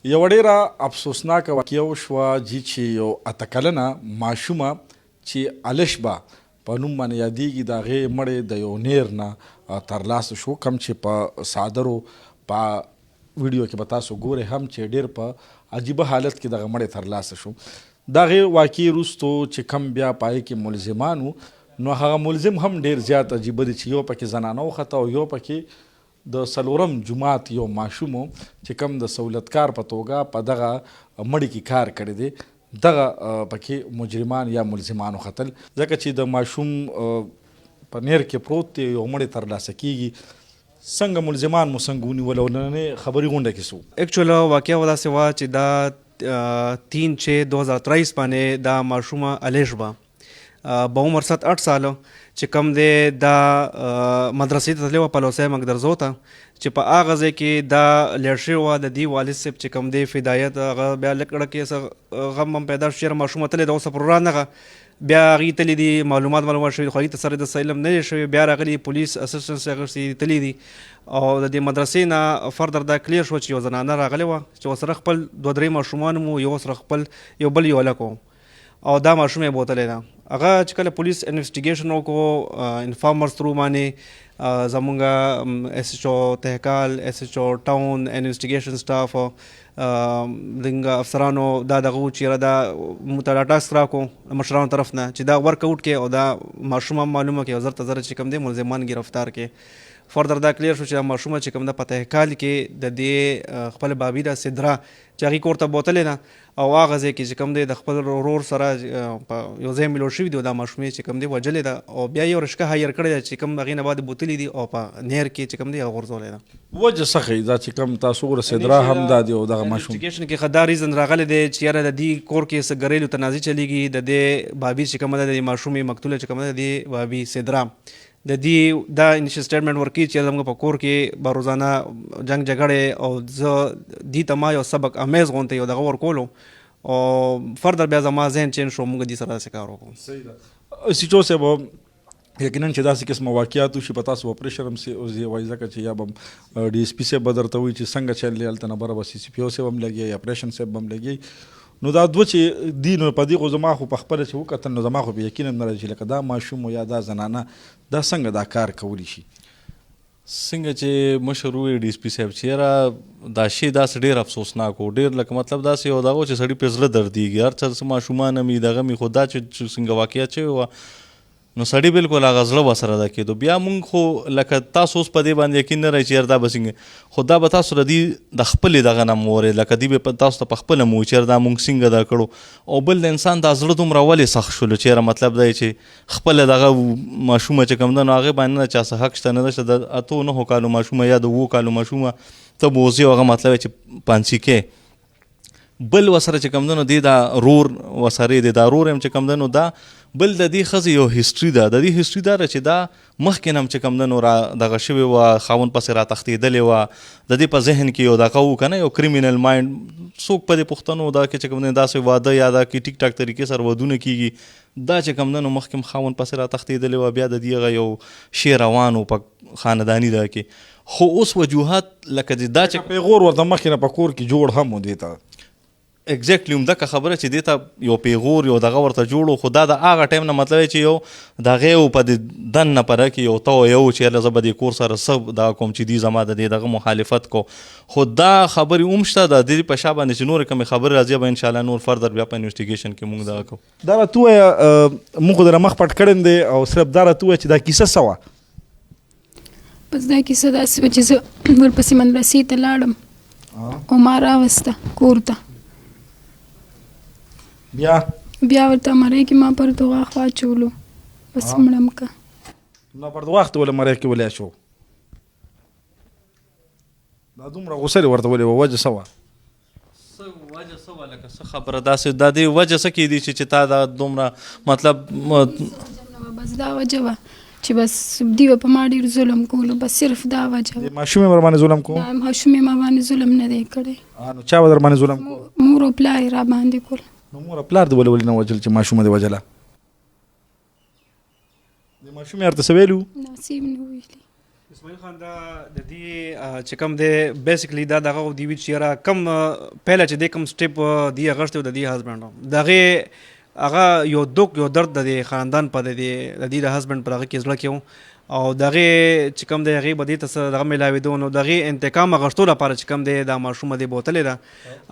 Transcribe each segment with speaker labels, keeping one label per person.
Speaker 1: یو ډیره افسوسناکه واقعه وشوه چې یو اته کلنه ماشومه چې الشبه په نوم باندې یادیږي د هغې مړې د یو نیر نه ترلاسه شو، کم چې په صادرو په ویډیو کې به تاسو ګورئ هم چې ډیر په عجیبه حالت کې دغه مړې ترلاسه شو. د هغې واقعې وروستو چې کم بیا په هغې کې ملزمان وو، نو هغه ملزم هم ډیر زیات عجیبه دی چې یو پکې زنانه وخته او یو پکې د څلورم جماعت یو ماشوم چې کم د سہولتکار په توګه په دغه مړي کې کار کړی دی، دغه پکې مجرمان یا ملزمان وختل، ځکه چې د ماشوم په نیر کې پروت دی، یو مړی ترلاسه کیږي. څنګه ملزمان مو څنګه ونیول او نننۍ خبري غونډه کې سو؟
Speaker 2: اکچوال واقعه داسې وه چې دا 3/6/2023 باندې دا ماشومه الیشبه با عمر 7-8 ساله چې کم دی دا مدرسې ته تللی وه پلوسی مګدرزو ته، چې په هغه ځای کې دا لیډ شوې وه د دې والد صاحب چې کم دی فدایت، هغه بیا لږ کې څه غم هم پیدا شو چې یاره ماشومه تللی ده اوس پر ورانغه بیا هغې تللی دي معلومات شوي خو هغې ته سره د علم نه دی شوی، بیا راغلي پولیس اسسټنس هغه تللی دي او د دې مدرسې نه فردر دا کلیر شو چې یو زنانه راغلې وه چې ورسره خپل 2-3 ماشومان مو، یو سره خپل یو بل یو هلک او دا ماشوم یې بوتلی ده. هغه چې کله پولیس انویسټیګیشن وکړو انفارمرز ترو باندې زمونږ ایس ایچ او تهکال، ایس ایچ او ټاون، انویسټیګیشن سټاف دنګ افسرانو دا دغه و چې دا موږ ته دا ټاسک راکړو مشرانو طرف نه چې دا ورک اوټ کړي او دا ماشوم هم معلومه کړي او زر ته زر چې کوم دی ملزمان ګرفتار کړي. فردر دا کلیر شو چې دا ماشومه چې کوم ده په تهکال کې د دې خپل بابي ده سدرا چې هغې کور ته بوتلې ده او هغه ځای کې چې کوم دی د خپل ورور سره په یو ځای میلوړ شوي دي او دا ماشومې چې کوم دی وجلې ده او بیا یې رشکه هایر کړې ده چې کوم هغې نه بعد بوتلي دي او په نهر کې چې کوم دی غورځولی ده.
Speaker 1: وجه څه ښیي دا چې کوم تاسو ګوره سدرا هم دا دی او دغه ماشوم
Speaker 2: انویسټیګیشن کې ښه دا ریزن راغلی دی چې یاره د دې کور کې څه ګریلو تنازع چلیږي، د دې بابي چې کومه ده د دې ماشومې مقتوله چې کومه ده د دې بابي سدرا د دې دا انیشل سټیټمنټ ورکوي چې زموږ په کور کې به روزانه جنګ جګړې او زه دې ته ما یو سبق امیز غونته یو دغه ورکولو او فردر بیا زما ذهن چینج شو، موږ دې سره داسې کار وکړو.
Speaker 1: صحیح ده. سیچو صاحب یقینا چې داسې قسمه واقعات وشي په تاسو به پریشر هم وایي، ځکه چې یا به ډي ایس پي صاحب به درته وایي چې څنګه چل دی هلته نه بره به سی سی پي او صاحب هم لګي یا اپریشن صاحب هم لګي. نو دا دوه چې دي نو په دې خو زما خو په خپله چې وکتل نو زما خو په یقین هم نه راځي چې لکه دا ماشوم یا دا زنانه دا څنګه دا کار کولی شي.
Speaker 3: څنګه چې مشر ووایي ډي اس پي صاحب چې یاره دا شی داسې ډېر افسوسناک و، ډېر لکه مطلب داسې یو دغه و چې سړي پرې زړه دردېږي، هر څه ماشومان مې دغه مې خو دا چې څنګه واقعیت شوې وه نو سړي بالکل هغه زړه ورسره ده کېدو. بیا مونږ خو لکه تاسو اوس په دې باندې یقین نه رهي چې یار دا به څنګه، خو دا به تاسو د دې د خپلې دغه نه مورې لکه دوی به تاسو ته په خپله مو چې یار دا مونږ څنګه دا کړو، او بل د انسان دا زړه دومره ولې سخت شولو چې یاره مطلب دا چې خپله دغه ماشومه چې کوم ده نو هغې باندې نه چا څه حق شته نه ده چې د 8-9 کالو ماشومه یا د 7 کالو ماشومه ته به اوس یو هغه مطلب چې پانسي کې بل ورسره چې کوم ده نو دې دا رور ورسره دی، دا رور هم چې کوم ده نو دا بل د دې ښځې یو هسټري ده، د دې هسټري دا ده چې دا مخکې نه هم چې کوم ده نو را دغه شوې وه، خاوند پسې را تښتېدلې وه، د دې په ذهن کې یو دغه و که نه یو کریمینل مایند، څوک په دې پوښتنو دا کې چې کوم ده داسې واده یا دا کې ټیک ټاک طریقې سره ودونه کېږي، دا چې کوم ده نو مخکې هم خاوند پسې را تښتېدلې وه، بیا د دې هغه یو شی روان و په خانداني ده کې. خو اوس وجوهات لکه دا چې
Speaker 1: پیغور ورته مخکې نه په کور کې جوړ هم و دې ته
Speaker 3: اگزیکټلی همدغه خبره چې دې ته یو پیغور یو دغه ورته جوړ و، خو دا د هغه ټایم نه مطلب چې یو د هغې و په د دن نه پره کې یو ته یو چې یاره زه به دې کور سره څه دغه کوم چې دي زما د دې دغه مخالفت کو، خو دا خبرې هم شته د دې په شا باندې چې نورې کومې خبرې راځي به انشاءالله نور فردر بیا په انویسټیګیشن کې مونږ دغه کوو.
Speaker 1: دا راته ووایه موږ خو دله مخ پټ کړی دی او صرف دا راته ووایه چې دا کیسه څه وه؟
Speaker 4: بس دا کیسه داسې وه چې زه ورپسې مدرسې ته لاړم او ما راوسته کور ته،
Speaker 1: بیا
Speaker 4: ورته مرۍ کې ما پر دغاښ واچولو بس مړم که
Speaker 1: نو پر دغاښ ته ولې مرۍ کې ولی اچو؟ دا دومره غوسه دې ورته ولې وه، وجه څه وه؟
Speaker 3: وجه څه وه لکه څه خبره داسې دا دې وجه څه کیدی چې تا دا دومره مطلب
Speaker 4: بس دا وجه وه چې بس دوی به په ما ډېر ظلم کولو، بس صرف دا وجه وه.
Speaker 1: ماشوم یې ورباندې ظلم کو؟
Speaker 4: ماشوم یې ما باندې ظلم نه دی کړی.
Speaker 1: نو چا به در باندې ظلم کو؟
Speaker 4: مور او پلار یې را باندې کول.
Speaker 1: نو مور او پلار دې ولې نه وجل چې ماشومه دې وجله؟ د ماشوم یې ورته څه ویلي وو؟
Speaker 4: نصیب نه ویلي.
Speaker 2: اسماعیل خان دا د دې چې کوم دی بیسیکلی دا دغه دی وی چې را کم پهله چې د کوم سټیپ دی غشته د دې هسبند دغه هغه یو دوک یو درد د خاندان په د دې د هسبند پر هغه کې زړه کېو او دغه چې کوم دی هغه بدی ته دغه ملاوي نو دغه انتقام غشتو لپاره چې کوم دی د ماشوم دی بوتلې ده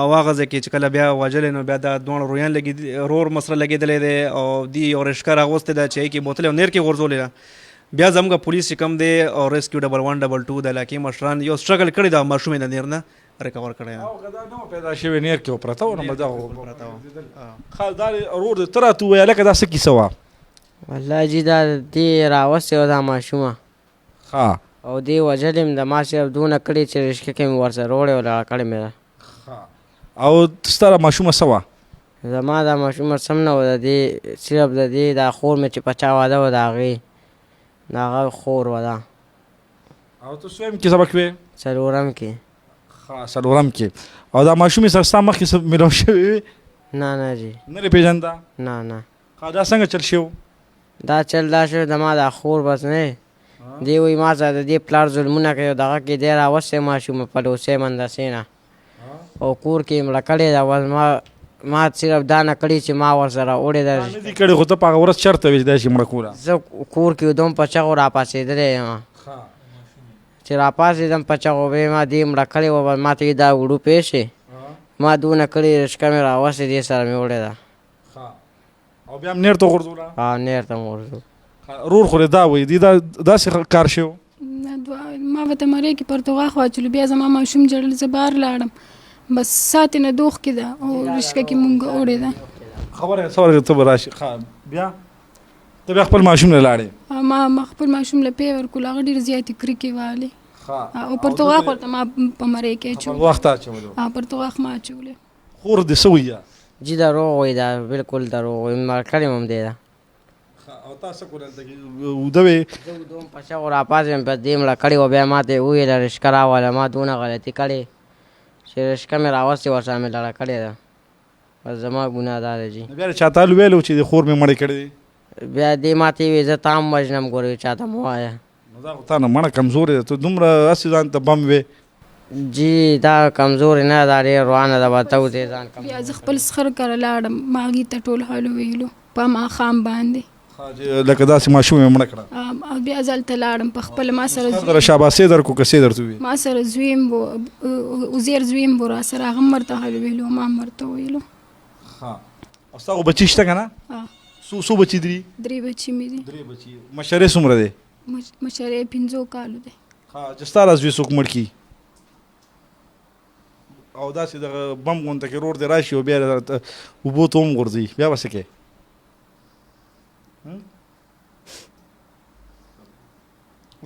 Speaker 2: او هغه ځکه چې کله بیا وجل نو بیا د دوه رویان لګي رور مسره لګیدلې ده او دی یو رشکر اغوسته ده چې کې بوتل نیر کې غورځولې ده بیا زموږ پولیس چې کوم دی او ریسکیو 112 د علاقې مشران یو سټرګل کړی دا ماشوم د نیر نه ریکور کړی
Speaker 1: او غدا نو پیدا شوی نیر کې پرته و نو مده خال دار ورور تر ته ویل لکه دا څه کیسه وا
Speaker 5: والله جی دا دې راوستې دا ماشومه
Speaker 1: ها
Speaker 5: او دې وجلم د ما صرف دونه کړی چې رشکه کې مې ورسره وړې ولا کړې مې
Speaker 1: او ستاره ماشومه سوا
Speaker 5: زما دا ماشومه سم نه و د دې صرف د دې دا خور مې چې پچا واده و د هغې د هغه خور و دا
Speaker 1: او ته سویم کې سبق وې
Speaker 5: څلورم کې
Speaker 1: ها څلورم کې او دا ماشومې سره ستا مخکې ملو شوی
Speaker 5: نه نه جی
Speaker 1: نه لري پیژنده
Speaker 5: نه نه
Speaker 1: ها دا څنګه چل شو
Speaker 5: دا چل دا شو د ما دا خور بس نه دی وی ما سره د دې پلار ظلمونه کوي دغه کې دی راوستې ماشومه په لوسې مندسې نه او کور کې مړه کړې ده ما صرف دا نه کړي چې ما ورسره وړې ده
Speaker 1: نه دي کړي خو ته په هغه ورځ چېرته وې چې داسې مړه کوله
Speaker 5: زه کور کې وم په چغو راپاڅېدلی یم چې راپاڅېدم په چغو به ما دې مړه کړې وه ما ته دا وړو پیښې ما دونه کړې رشکه مې راوستې دې سره مې وړې ده
Speaker 1: او بیا هم نیر ته غورځوله
Speaker 5: نیر ته مې ورځو
Speaker 1: رور خو دا وایي دی داسې کار شو
Speaker 4: ما به ته مرې کې پرتوغا خواچلو بیا زما ماشوم جړل زه بهر لاړم بس ساتې نه دوخ کې ده او رشکه کې مونږ وړې ده
Speaker 1: خبره څه ته به راشي بیا ته بیا خپل ماشوم له لاړې
Speaker 4: ما خپل ماشوم له پی ورکول هغه ډېر زیاتې کرکې والې او پرتوغاق ورته ما په مرې کې اچولو
Speaker 1: وخت اچولو
Speaker 4: پرتوغاق ما اچولې
Speaker 1: خور دې څه ویه
Speaker 5: جی دروغ وایي دا بالکل دروغ وایي مړ کړې مې هم دی ده
Speaker 1: او تاسو کولل وده وې
Speaker 5: زه دوم په چغو راپاڅېدم په دې مړه کړې وه بیا ما ته یې وویله رشکه راوله ما دونه غلطي کړې چې رشکه مې راوستې ورسره مې لړه کړې ده بس زما ګناه دا ده جي
Speaker 1: بیا چا ته ویلو چې د خور مې مړې کړې دي
Speaker 5: بیا دې ما ته یې ویې زه تا هم وژنم ګورې چا ته مه وایه
Speaker 1: نو دا خو تا نه مړه کمزورې ده ته دومره هسې ځان ته بم وې
Speaker 5: جی دا کمزورې نه دا ډېر روانه ده به ته وځې ځان
Speaker 4: بیا زه خپل سخر کره لاړم ما هغې ته ټول حالو ویلو په ماښام باندې
Speaker 1: لکه داسې ماشوم یې مړه کړه
Speaker 4: او بیا زه هلته لاړم په خپله ما سره
Speaker 1: در شاباسې درکړو که څه درته وویل
Speaker 4: ما سره زویم و عزیر زویم و را سره هغه هم ورته حال ویلو ما هم ورته ویلو
Speaker 1: او ستا خو بچي شته که نه څو بچي دي
Speaker 4: 3 بچي مې دي
Speaker 1: 3 بچي مشرې څومره دی
Speaker 4: مشر یې 15 کالو دی
Speaker 1: چې ستا راز وي څوک مړ کي او داسې دغه بم غونته کې رور دی راشي او بیا اوبو ته هم غورځي بیا به څه کوې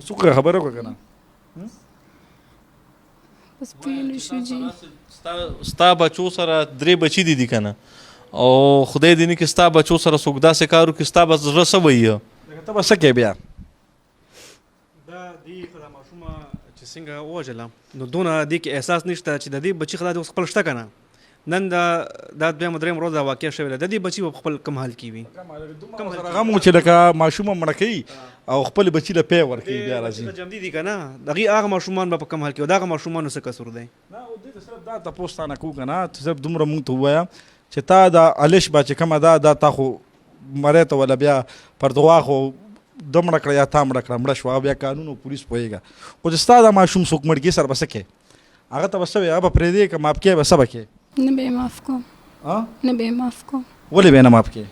Speaker 1: څوک خبره وکړه که نه
Speaker 4: بس پوه نه شو جي
Speaker 3: ستا بچو سره 3 بچي دي که نه او خدای دې نه کړي ستا بچو سره څوک داسې کار وکړي ستا به زړه څه وایي
Speaker 1: لکه ته به څه کوې بیا
Speaker 2: دا دې ماشومه چې څنګه ووژله نو دونه دې کې احساس نشته چې د دې بچي خدای دې اوس خپل شته که نه نن دا دویم دریم ورځ دا واقع شوې ده د دې بچي به خپل کم حال کې وي
Speaker 1: کم سره غم و چې لکه ماشومه مړه کوي او خپل بچي له پی ورکوي بیا راځي
Speaker 2: جمدي دي که نه دغې هغه ماشومان به په کم حال کې وي دغه ماشومانو څه قصور دی
Speaker 1: نه او دې ته صرف دا تپوس تا نه کوو که نه ته صرف دومره مونږ ته ووایه چې تا دا الش به چې کومه دا تا خو مرۍ ته ولا بیا پردغوا خو ده مړه کړه یا تا مړه کړه مړه شوه بیا قانون او پولیس پوهېږه خو چې ستا دا ماشوم څوک مړ کړي سره به څه کوې هغه ته به څه وایې هغه به پرېږدې که ماف کوې به څه به کوې
Speaker 4: نه به یې معاف کوم نه به یې معاف کوم
Speaker 1: ولې به یې نه ماف کوې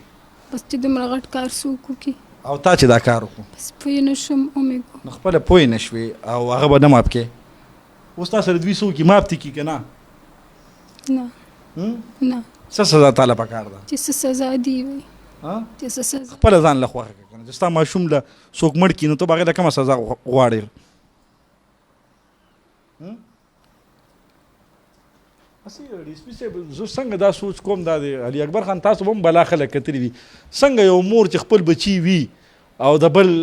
Speaker 4: بس چې دومره غټ کار څوک وکړي
Speaker 1: او تا چې دا کار وکړو
Speaker 4: بس پوه نه شوم ومې کو
Speaker 1: نو خپله پوه نه شوې او هغه به نه ماف کوې اوس تا سره دوی څه وکړي ماف دې کړي که نه
Speaker 4: نه
Speaker 1: څه سزا تاله پکار ده
Speaker 4: چې څه سزا دي وي چې څه سزا
Speaker 1: خپله ځان له خوښه کړه که نه چې ستا ماشوم له څوک مړ کړي نو ته به هغې له کومه سزا غواړې زه څنګه دا سوچ کوم دا دی علي اکبر خان تاسو به هم بلا خلک کتلي وي څنګه یو مور چې خپل بچي وي او د بل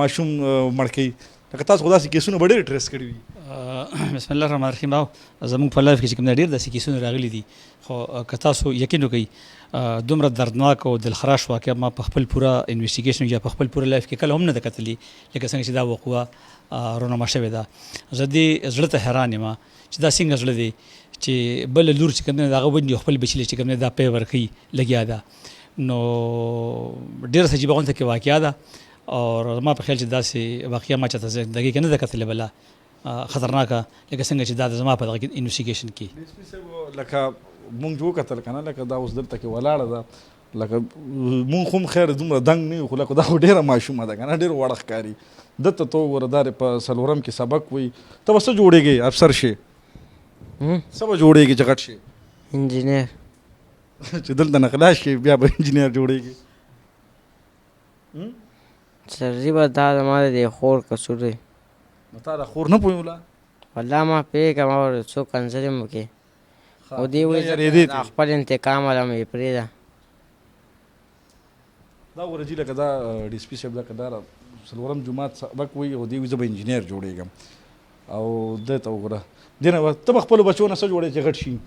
Speaker 1: ماشوم مړ کوي لکه تاسو خو داسې کیسونه به ډېر ټریس کړي وي
Speaker 6: بسم الله الرحمن الرحیم او زموږ په لایف کې چې کوم ډېر داسې کیسونه راغلي دي خو که تاسو یقین وکړئ دومره دردناک او دلخراش واقعه ما په خپل پوره انویسټیګیشن یا په خپل پوره لایف کې کله هم نه ده کتلي لکه څنګه چې دا وقوعه رونما شوې ده. زه دې زړه ته حیران یم چې دا څنګه زړه دی چې بل لور چې کوم دی د هغه ونډې خپل بچي چې کوم دی دا پی ورکوي لګیا ده. نو ډېره عجیبه غونډه کې واقعه ده او ما په خیال چې داسې واقعه ما چاته زندګۍ کې نه ده کتلې بله خطرناکه لکه څنګه چې دا د زما په دغه کې انویسټیګیشن کې.
Speaker 1: لکه مونږ جو کتل کنه لکه دا اوس دلته کې ولاړه ده لکه مونږ هم خیر دومره دنګ نه یو خو لکه دا خو ډېره ماشومه ده کنه ډېر وړه ښکاري دته تو وردار په سلورم کې سبق وي ته به څه جوړېږي افسر شي څه به جوړېږي چې غټ شي
Speaker 5: انجینیر
Speaker 1: چې دلته نه خلاص شي بیا به انجینیر جوړېږي.
Speaker 5: سرزي به دا زما د خور قصور دی.
Speaker 1: نو تا دا خور نه پوهېږوله
Speaker 5: والله ما پوهېږم او څو کنځلې مو کې او دې وایي خپل انتقام والا مې پرېږده.
Speaker 1: دا ورجي لکه دا ډي اس پي صاحب لکه دا څلورم جومات سبق وایي او دې وایي زه به انجینیر جوړېږم او دې ته وګوره دې نه ته به خپلو بچو نه څه جوړې چې غټ شي.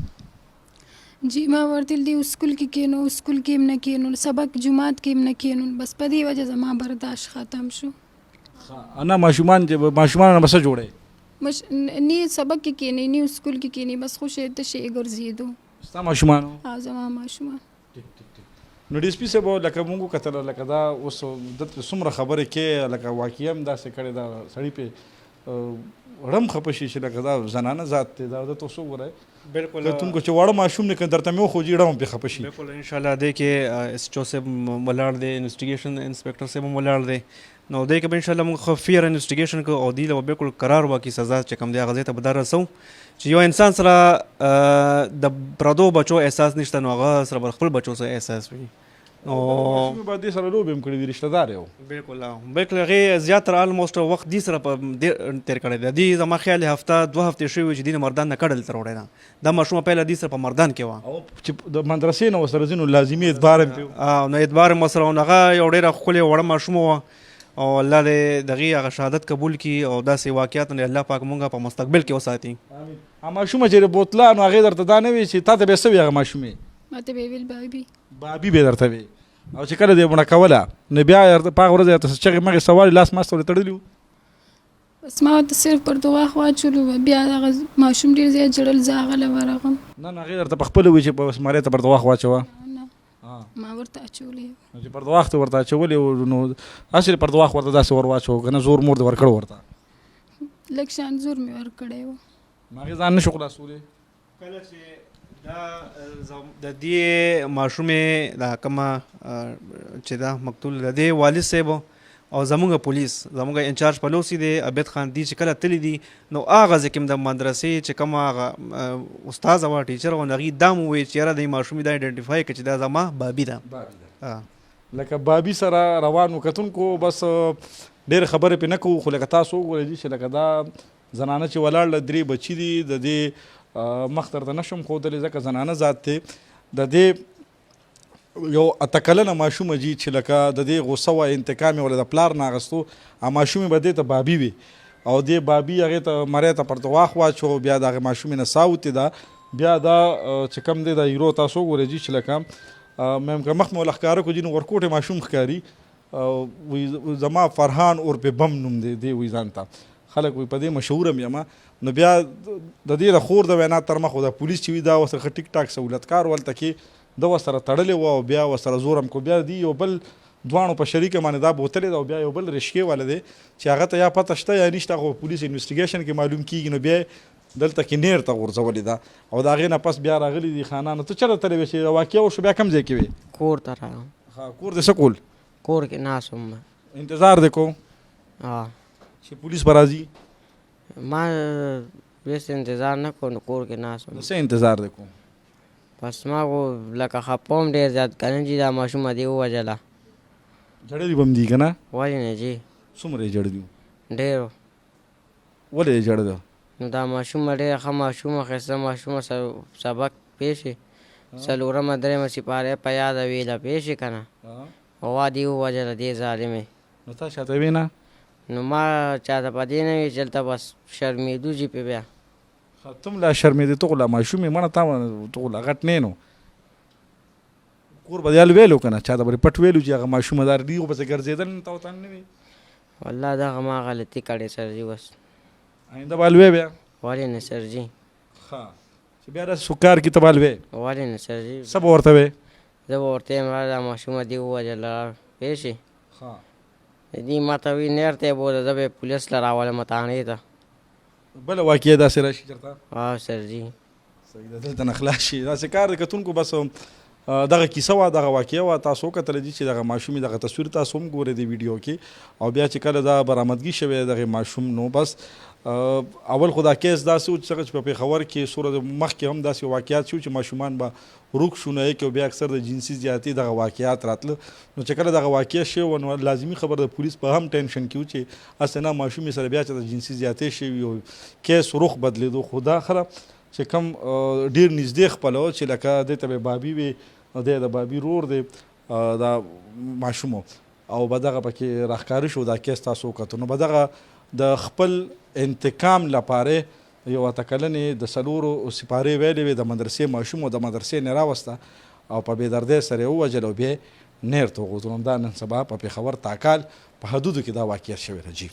Speaker 4: جی ما ورته دی اسکول کې کینو اسکول کې هم نه کینو سبق جمعات کې هم نه کینو بس په دې وجه زما برداشت ختم شو.
Speaker 1: انا ماشومان چې ماشومان نه بس جوړې
Speaker 4: نی سبق کې کینی نی اسکول کې کینی بس خوشې ته شي ګرځېدو.
Speaker 1: ستا ماشومان
Speaker 4: زما ماشومان
Speaker 1: نو ډي اس پي صاحب لکه مونږ وکتل لکه دا اوس دلته څومره خبرې کې لکه واقعي هم داسې کړې دا سړي پې رم خپه شي چې لکه دا زنانه ذات دی دا ته اوس وګورئ
Speaker 2: بالکل
Speaker 1: کتونکو چې واړه ماشوم نه درته مې وخوځي ډم پې خپه شي.
Speaker 2: بالکل انشاءالله دی کې اس چو صاحب ولاړ دی انویسټیګیشن انسپیکټر صاحب هم ولاړ دی نو دی کې به انشاءالله موږ فیر انویسټیګیشن کوو او دی له بالکل قرار واقعي سزا چې کوم دی هغه ځای ته به دا رسوو چې یو انسان سره د پردو بچو احساس نشته نو هغه سره به خپل بچو سره احساس وي. او
Speaker 1: به دې سره لوبې هم کړې دي رشته دار یو
Speaker 2: بالکل بالکل هغې زیاتره آلموسټ وخت دې سره په تېر کړی دی. دې زما خیال هفته 2 هفتې شوي وي چې دې نه مردان نه کډه دلته راوړی ده. دا ماشومه پیله دې سره په مردان کې وه
Speaker 1: او چې د مدرسې نه ورسره ځي نو لازمي اعتبار هم پې
Speaker 2: نو اعتبار هم ورسره و. نو هغه یو ډېره ښکلې وړه ماشومه وه او الله دې دغې هغه شهادت قبول کړي او داسې واقعات نه الله پاک مونږ په مستقبل کې وساتي.
Speaker 1: ماشومه چې بوتله نو هغې درته دا نه وي چې تا ته به څه وي هغه ماشومې
Speaker 4: ماته به ویل
Speaker 1: بابي به درته وي او چې کله دې مړه کوله نو بیا په هغه ورځ درته چغې مغې سوال لاس ماسته ورته تړلي وو
Speaker 4: بس ما ورته صرف پر دغاښ واچولو بیا هغه ماشوم ډېر زیات ژړل زه هغه له ورغم
Speaker 1: نه هغې درته په خپله وي چې په زمرۍ ته پر دغاښ واچوه
Speaker 4: ما ورته اچولی
Speaker 1: چې پر دغاښ ته ورته اچولې نو هسې پر دغاښ ورته داسې ور واچو که نه زور مور دې ورکړو ورته
Speaker 4: لږ شان زور مې ورکړی و
Speaker 1: نو هغې ځان نه شو خلاصولی.
Speaker 2: کله چې دا د دې ماشومې دا کومه چې دا مقتول د دې والد صاحب او زمونږ پولیس زمونږ انچارج پلوسی دی عبید خان دی چې کله تللی دي نو هغه ځای کې د مدرسې چې کومه هغه استاذه وه ټیچر وه نو هغې دا مو وویل چې یاره د ماشومې دا ایډنټیفای کړه چې دا زما بابي ده.
Speaker 1: لکه بابي سره روان و کتونکو بس ډېرې خبرې پې نه کوو خو لکه تاسو وګورئ چې لکه دا زنانه چې ولاړ له 3 بچي دي د دې مخ درته نه شم ښودلی ځکه زنانه ذات دی د دې یو اته کلنه ماشومه جي چې لکه د دې غوسه وه انتقام یې ولې د پلار نه اخیستو ماشومې به دې ته بابي وي او دې بابي هغې ته مرۍ ته پر دغاښ واچو بیا د هغې ماشومې نه ساه وتې ده بیا دا چې کوم دی د هیرو تاسو وګورئ جي چې لکه میم که مخ مې وله ښکاره کړو جي نو ورکوټې ماشوم ښکاري زما فرحان اور پې بم نوم دی دې وایي ځان ته خلک وایي په دې مشهور هم یم نو بیا د دې د خور د وینا تر مخ د پولیس چې وي دا ورسره ښه ټیک ټاک سهولتکار ولته کې ده ورسره تړلې وه او بیا ورسره زور هم کو بیا دی یو بل دواړو په شریکه باندې دا بوتلې ده او بیا یو بل رشکې والا دی چې هغه ته یا پته شته یا نشته هغه پولیس انویسټیګیشن کې معلوم کېږي نو بیا دلته کې نیر ته غورځولې ده او د هغې نه پس بیا راغلي دي خانانو ته چېرته تللی وې چې واقعه وشو بیا کوم ځای کې وې
Speaker 5: کور ته راغلم
Speaker 1: کور دې څه کول
Speaker 5: کور کې ناست وم
Speaker 1: انتظار دې کو چې پولیس به راځي
Speaker 5: ما بیس انتظار نه کوو نو کور کې ناست وم
Speaker 1: څه انتظار دې کو
Speaker 5: بس ما خو لکه خفه وم ډېر زیات که نه چې دا ماشومه دې ووژله
Speaker 1: جړلي به هم دي که نه
Speaker 5: ولې نه جي
Speaker 1: څومره یې جړلي
Speaker 5: ډېرو
Speaker 1: ولې یې جړله
Speaker 5: نو دا ماشومه ډېره ښه ماشومه ښایسته ماشومه سبق پېښې څلورمه درېیمه سپارې په یاده ویله پېښې که نه هوا دې ووژله دې ظالمې
Speaker 1: نو تا چاته وې نه
Speaker 5: نو ما چاته په دې نه وي چې هلته بس شرمېدو جي پې بیا
Speaker 1: تم لا شرمېدې ته خو لا ماشوم یې مړه تا ته خو لا غټ نه نو کور به دیال ویلو که نه چاته به پټ ویلو چې هغه ماشومه دار دي خو پسې ګرځېدل ته ورته نه وي
Speaker 5: والله دغه ما غلطي کړې سر جي بس
Speaker 1: آینده بالوې بیا
Speaker 5: ولې نه سر جي
Speaker 1: ښه چې بیا داسې څوک کار کي ته بالوې
Speaker 5: ولې نه سر جي
Speaker 1: څه به ورته وې
Speaker 5: زه به ورته یم را دا ماشومه دې ووژله پوه شې
Speaker 1: ښه
Speaker 5: دې ما ته وي نیر ته یې بوله زه به یې پولیس له راولم تاڼې ته
Speaker 1: بله واقعه داسې راشي چېرته
Speaker 5: سر جي
Speaker 1: صحیح ده دلته نه خلاص شي داسې کار د کتونکو بس دغه کیسه وه دغه واقعه وه تاسو وکتلی دي چې دغه ماشوم دغه تصویر تاسو هم ګورئ د ویډیو کې او بیا چې کله دا برآمدګي شوې دغه ماشوم نو بس اول خو دا کیس داسې و چې په پېښور کې سوره مخکې هم داسې واقعات شو چې ماشومان به ورک شو نه کې او بیا اکثر د جنسي زیاتي دغه واقعات راتله نو چې کله دغه واقعه شوه نو لازمي خبر د پولیس په هم ټینشن کې و چې هسې نه ماشومې سره بیا چې د جنسي زیاتې شوي او کیس رخ بدلېدو خو دا خره چې کم ډېر نږدې خپله و چې لکه دې ته به بابي وي دی د بابي رور دی دا ماشوم او به دغه پکې راښکاره شو دا کیس تاسو وکتو نو به دغه د خپل انتقام لپاره یو اته کلنې د څلورو سپارې ویلې وې د مدرسې ماشوم او د مدرسې نه راوسته او په بې دردۍ سره یې ووژل او بیا یې نیر ته وغورځول. دا نن سبا په پېښور تاکال په حدودو کې دا واقعیت شوې ده. جی